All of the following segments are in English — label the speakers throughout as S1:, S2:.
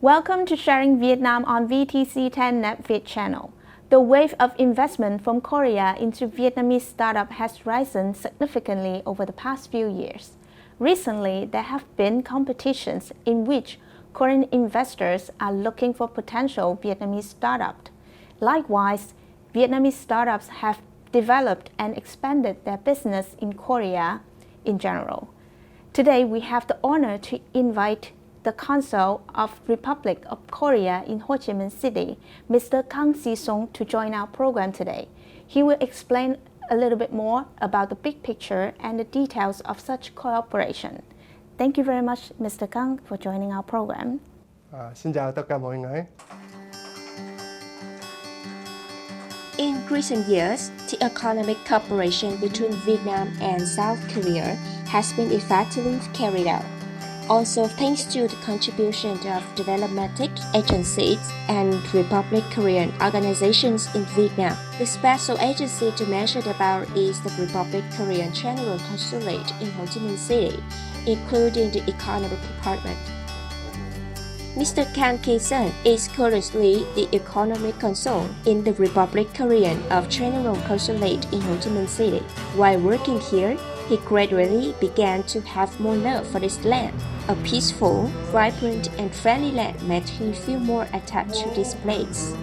S1: Welcome to Sharing Vietnam on VTC10 NetViet channel. The wave of investment from Korea into Vietnamese startup has risen significantly over the past few years. Recently, there have been competitions in which Korean investors are looking for potential Vietnamese startups. Likewise, Vietnamese startups have developed and expanded their business in Korea in general. Today, we have the honor to invite the Consul of Republic of Korea in Ho Chi Minh City, Mr. Kang Si Sung, to join our program today. He will explain a little bit more about the big picture and the details of such cooperation. Thank you very much, Mr. Kang, for joining our program.
S2: Xin chào tất cả mọi người.
S3: In recent years, the economic cooperation between Vietnam and South Korea has been effectively carried out. Also, thanks to the contribution of developmental agencies and Republic Korean organizations in Vietnam. The special agency to mention about is the Republic Korean General Consulate in Ho Chi Minh City, including the Economic Department. Mr. Kang Ki Sung is currently the Economic Consul in the Republic Korean of General Consulate in Ho Chi Minh City. While working here, he gradually began to have more love for this land. A peaceful, vibrant, and friendly land made him feel more attached to this place.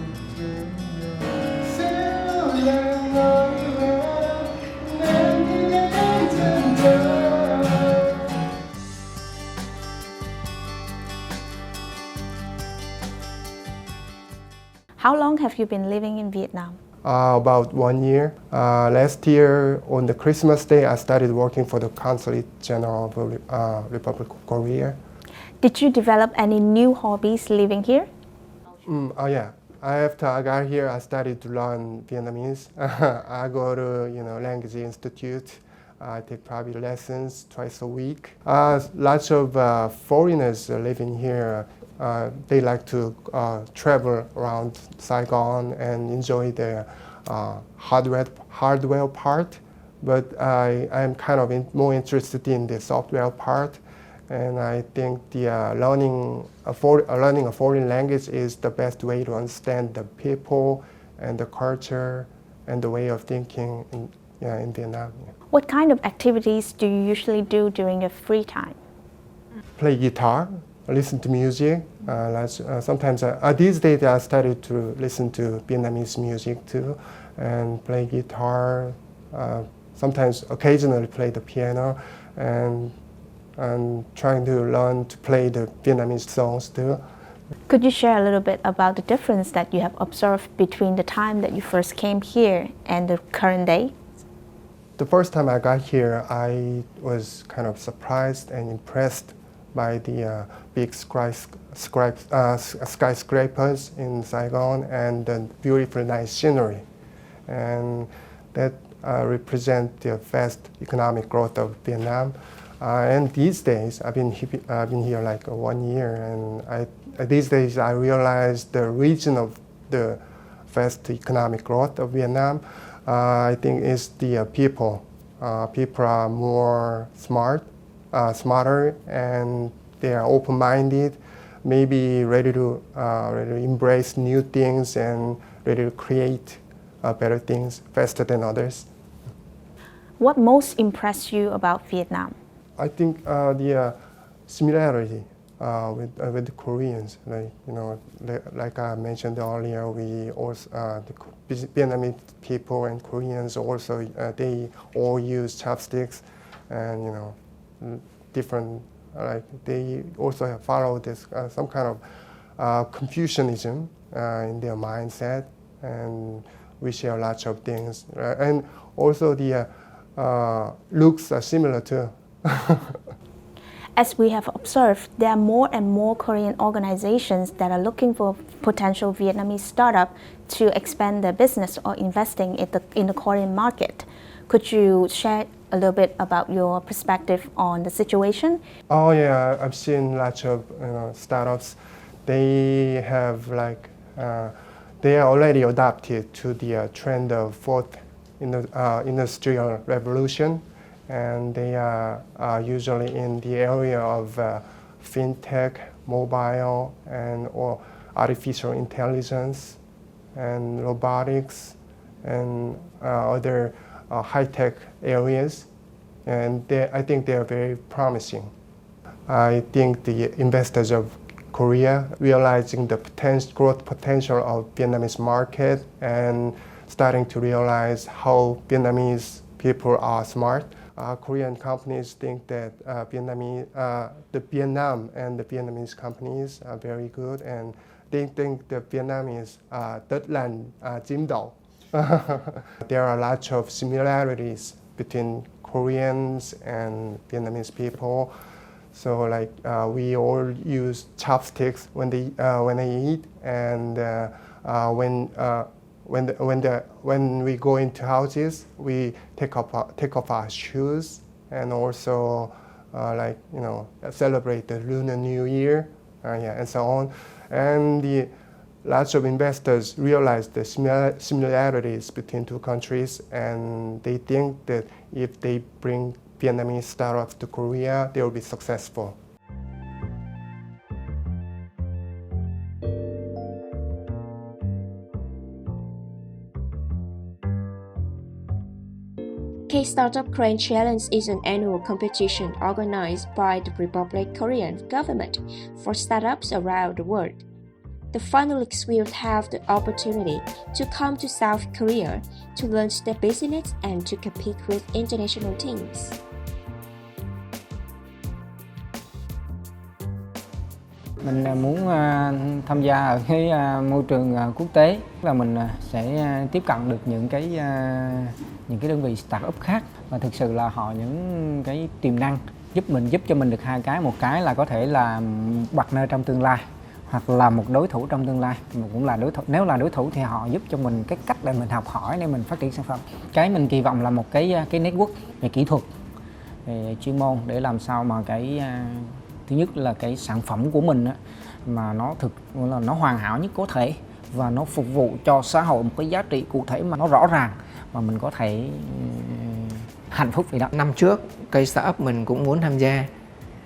S1: How long have you been living in Vietnam?
S2: About 1 year. Last year, on the Christmas Day, I started working for the Consulate General of the Republic of Korea.
S1: Did you develop any new hobbies living here?
S2: Yeah. After I got here, I started to learn Vietnamese. I go to language institute. I take private lessons twice a week. Lots of foreigners living here. They like to travel around Saigon and enjoy the hardware part, but I'm kind of more interested in the software part, and I think the learning a foreign language is the best way to understand the people and the culture and the way of thinking in Vietnam.
S1: What kind of activities do you usually do during your free time?
S2: Play guitar. Listen to music. Sometimes these days I started to listen to Vietnamese music too, and play guitar. Sometimes, occasionally play the piano, and trying to learn to play the Vietnamese songs too.
S1: Could you share a little bit about the difference that you have observed between the time that you first came here and the current day?
S2: The first time I got here, I was kind of surprised and impressed by the big skyscrapers in Saigon and the beautiful nice scenery. And that represent the fast economic growth of Vietnam. And these days, I've been here like 1 year, and these days I realize the reason of the fast economic growth of Vietnam, I think is the people. People are more smarter, and they are open-minded, maybe ready to embrace new things and ready to create better things faster than others.
S1: What most impressed you about Vietnam?
S2: I think the similarity with the Koreans. Like I mentioned earlier, we also the Vietnamese people and Koreans also they all use chopsticks, and different. They also follow this some kind of Confucianism in their mindset, and we share lots of things. And also the looks are similar too.
S1: As we have observed, there are more and more Korean organizations that are looking for potential Vietnamese startup to expand their business or investing in the Korean market. Could you share a little bit about your perspective on the situation?
S2: Oh yeah, I've seen lots of startups. They have they are already adapted to the trend of fourth industrial revolution, and they are usually in the area of fintech, mobile, and or artificial intelligence, and robotics, and other high-tech areas. And I think they are very promising. I think the investors of Korea realizing the growth potential of Vietnamese market and starting to realize how Vietnamese people are smart. Korean companies think that the Vietnam and the Vietnamese companies are very good, and they think that Vietnam is đất lành chim đậu. There are lots of similarities between Koreans and Vietnamese people. So like we all use chopsticks when they eat, and when we go into houses, we take off our shoes, and also celebrate the Lunar New Year, and so on. And lots of investors realize the similarities between two countries, and they think that if they bring Vietnamese startups to Korea, they will be successful.
S3: K Startup Crane Challenge is an annual competition organized by the Republic Korean government for startups around the world. The finalists will have the opportunity to come to South Korea to launch their business and to compete with international teams.
S4: Mình muốn tham gia ở cái môi trường quốc tế, và mình sẽ tiếp cận được những cái đơn vị startup khác, và thực sự là họ những cái tiềm năng giúp cho mình được hai cái. Một cái là có thể là partner trong tương lai, hoặc là một đối thủ trong tương lai. Cũng là đối thủ. Nếu là đối thủ thì họ giúp cho mình cái cách để mình học hỏi để mình phát triển sản phẩm. Cái mình kỳ vọng là một cái network về kỹ thuật, về chuyên môn, để làm sao mà thứ nhất là cái sản phẩm của mình á, mà nó hoàn hảo nhất có thể, và nó phục vụ cho xã hội một cái giá trị cụ thể mà nó rõ ràng, mà mình có thể hạnh phúc vì đó.
S5: Năm trước cây startup mình cũng muốn tham gia,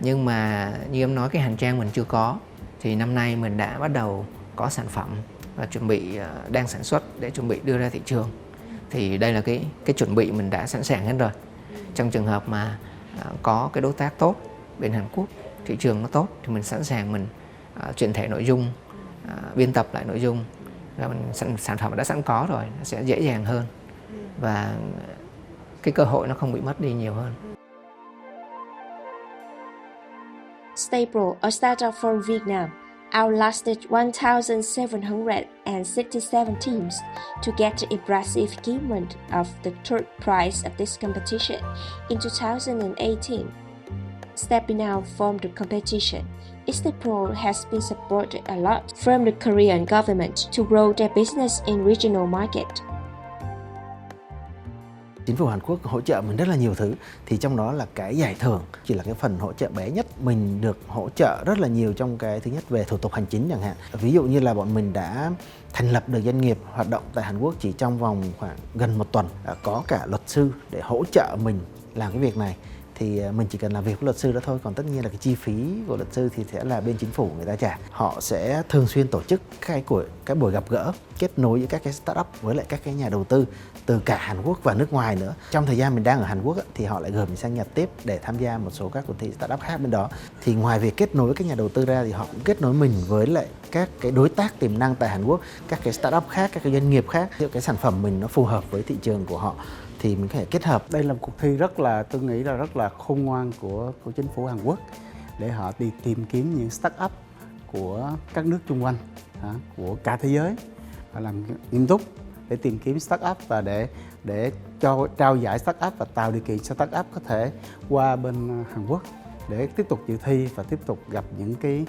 S5: nhưng mà như em nói cái hành trang mình chưa có, thì năm nay mình đã bắt đầu có sản phẩm và chuẩn bị đang sản xuất để chuẩn bị đưa ra thị trường. Thì đây là cái chuẩn bị mình đã sẵn sàng hết rồi. Trong trường hợp mà có cái đối tác tốt bên Hàn Quốc, thị trường nó tốt, thì mình sẵn sàng mình chuyển thể nội dung, biên tập lại nội dung, và sản phẩm đã sẵn có rồi, nó sẽ dễ dàng hơn, và cái cơ hội nó không bị mất đi nhiều hơn.
S3: Stable, a startup from Vietnam, outlasted 1,767 teams to get the impressive achievement of the third prize of this competition in 2018. Stepping out from the competition, Stable has been supported a lot from the Korean government to grow their business in regional market.
S6: Chính phủ Hàn Quốc hỗ trợ mình rất là nhiều thứ, thì trong đó là cái giải thưởng chỉ là cái phần hỗ trợ bé nhất. Mình được hỗ trợ rất là nhiều trong cái thứ nhất về thủ tục hành chính chẳng hạn. Ví dụ như là bọn mình đã thành lập được doanh nghiệp hoạt động tại Hàn Quốc chỉ trong vòng khoảng gần 1 tuần. Có cả luật sư để hỗ trợ mình làm cái việc này. Thì mình chỉ cần làm việc với luật sư đó thôi, còn tất nhiên là cái chi phí của luật sư thì sẽ là bên chính phủ người ta trả. Họ sẽ thường xuyên tổ chức các buổi gặp gỡ, kết nối với các cái startup với lại các cái nhà đầu tư từ cả Hàn Quốc và nước ngoài nữa. Trong thời gian mình đang ở Hàn Quốc thì họ lại gửi mình sang Nhật tiếp để tham gia một số các cuộc thi startup khác bên đó. Thì ngoài việc kết nối với các nhà đầu tư ra, thì họ cũng kết nối mình với lại các cái đối tác tiềm năng tại Hàn Quốc, các cái startup khác, các cái doanh nghiệp khác. Nếu cái sản phẩm mình nó phù hợp với thị trường của họ thì mình có thể kết hợp.
S7: Đây là một cuộc thi tôi nghĩ là rất là khôn ngoan của chính phủ Hàn Quốc, để họ đi tìm kiếm những startup của các nước xung quanh, của cả thế giới. Họ làm nghiêm túc để tìm kiếm startup và để trao giải startup và tạo điều kiện cho startup có thể qua bên Hàn Quốc để tiếp tục dự thi và tiếp tục gặp những cái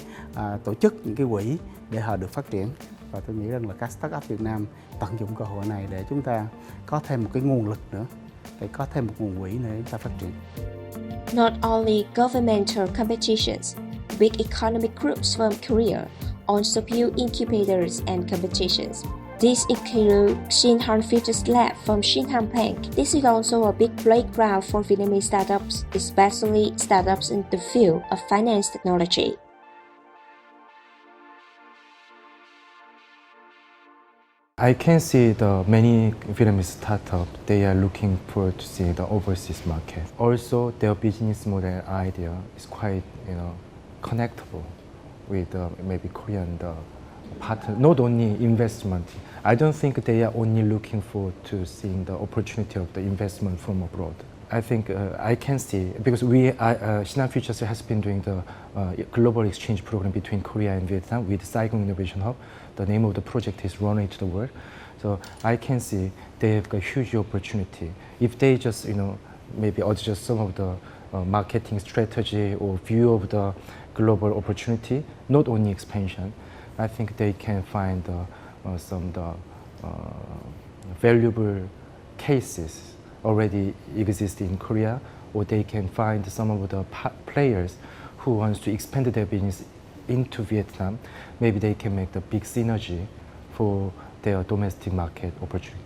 S7: tổ chức, những cái quỹ để họ được phát triển. Và tôi nghĩ rằng là các startup Việt Nam tận dụng cơ hội này để chúng ta có thêm một cái nguồn lực nữa, để có thêm một nguồn quỹ để chúng ta phát triển.
S3: Not only governmental competitions, big economic groups from Korea also build incubators and competitions. These include Shinhan Futures Lab from Shinhan Bank. This is also a big playground for Vietnamese startups, especially startups in the field of finance technology.
S8: I can see the many Vietnamese startups, they are looking forward to see the overseas market. Also, their business model idea is quite, connectable with maybe Korean partner, not only investment. I don't think they are only looking forward to seeing the opportunity of the investment from abroad. I think I can see, because Shinhan Futures has been doing the global exchange program between Korea and Vietnam with Saigon Innovation Hub. The name of the project is Runway to the World. So I can see they have a huge opportunity. If they just, maybe adjust some of the marketing strategy or view of the global opportunity, not only expansion, I think they can find some valuable cases already exist in Korea, or they can find some of the players who wants to expand their business into Vietnam. Maybe they can make the big synergy for their domestic market opportunity.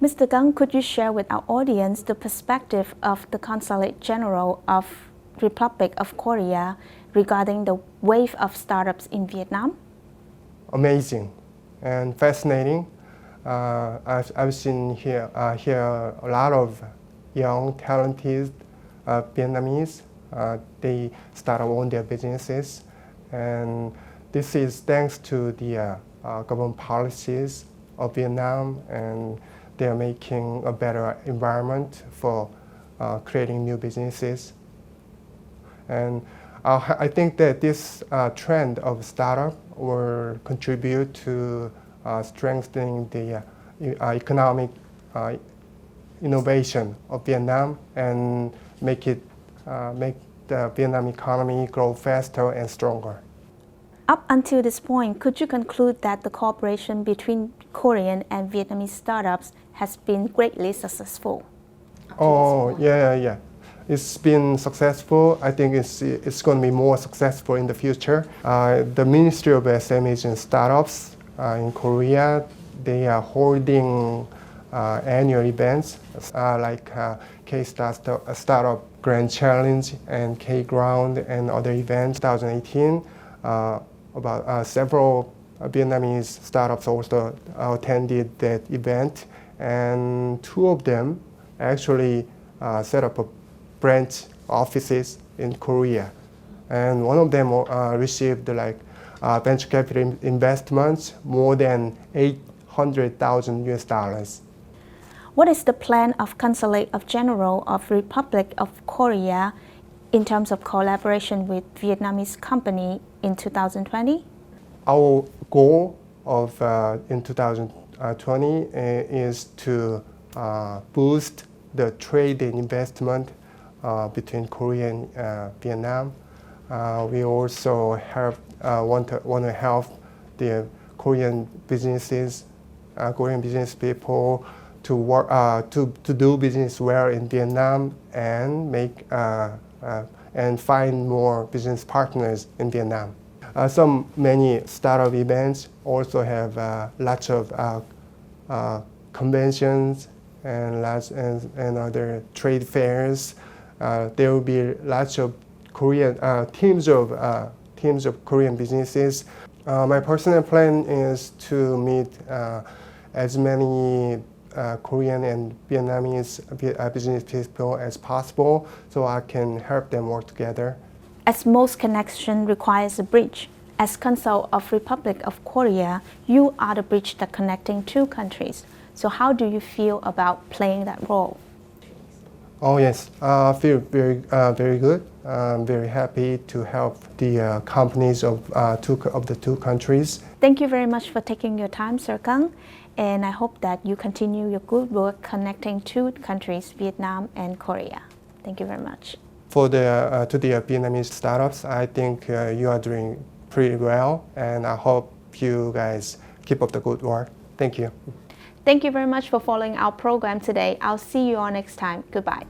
S1: Mr. Kang, could you share with our audience the perspective of the Consulate General of Republic of Korea regarding the wave of startups in Vietnam?
S2: Amazing and fascinating. I've seen here a lot of young, talented Vietnamese. They start own their businesses, and this is thanks to the government policies of Vietnam, and they are making a better environment for creating new businesses. And I think that this trend of startup will contribute to strengthening the economic innovation of Vietnam and make the Vietnam economy grow faster and stronger.
S1: Up until this point, could you conclude that the cooperation between Korean and Vietnamese startups has been greatly successful?
S2: Oh, yeah. It's been successful. I think it's going to be more successful in the future. The Ministry of SMEs and Startups in Korea, they are holding annual events like Startup Grand Challenge and K-Ground and other events. 2018, about several Vietnamese startups also attended that event, and two of them actually set up branch offices in Korea, and one of them received venture capital investments more than $800,000.
S1: What is the plan of Consulate General of Republic of Korea in terms of collaboration with Vietnamese company in 2020?
S2: Our goal of in 2020 is to boost the trade and investment between Korea and Vietnam. We also want to help the Korean businesses, Korean business people to work to do business well in Vietnam and and find more business partners in Vietnam. Many startup events also have lots of conventions and other trade fairs. There will be lots of Korean teams of Korean businesses. My personal plan is to meet as many Korean and Vietnamese business people as possible, so I can help them work together.
S1: As most connection requires a bridge, as Consul of Republic of Korea, you are the bridge that connecting two countries. So how do you feel about playing that role?
S2: Oh yes, I feel very good. I'm very happy to help the companies of the two countries.
S1: Thank you very much for taking your time, Sir Kang, and I hope that you continue your good work connecting two countries, Vietnam and Korea. Thank you very much.
S2: For the Vietnamese startups, I think you are doing pretty well, and I hope you guys keep up the good work. Thank you.
S1: Thank you very much for following our program today. I'll see you all next time. Goodbye.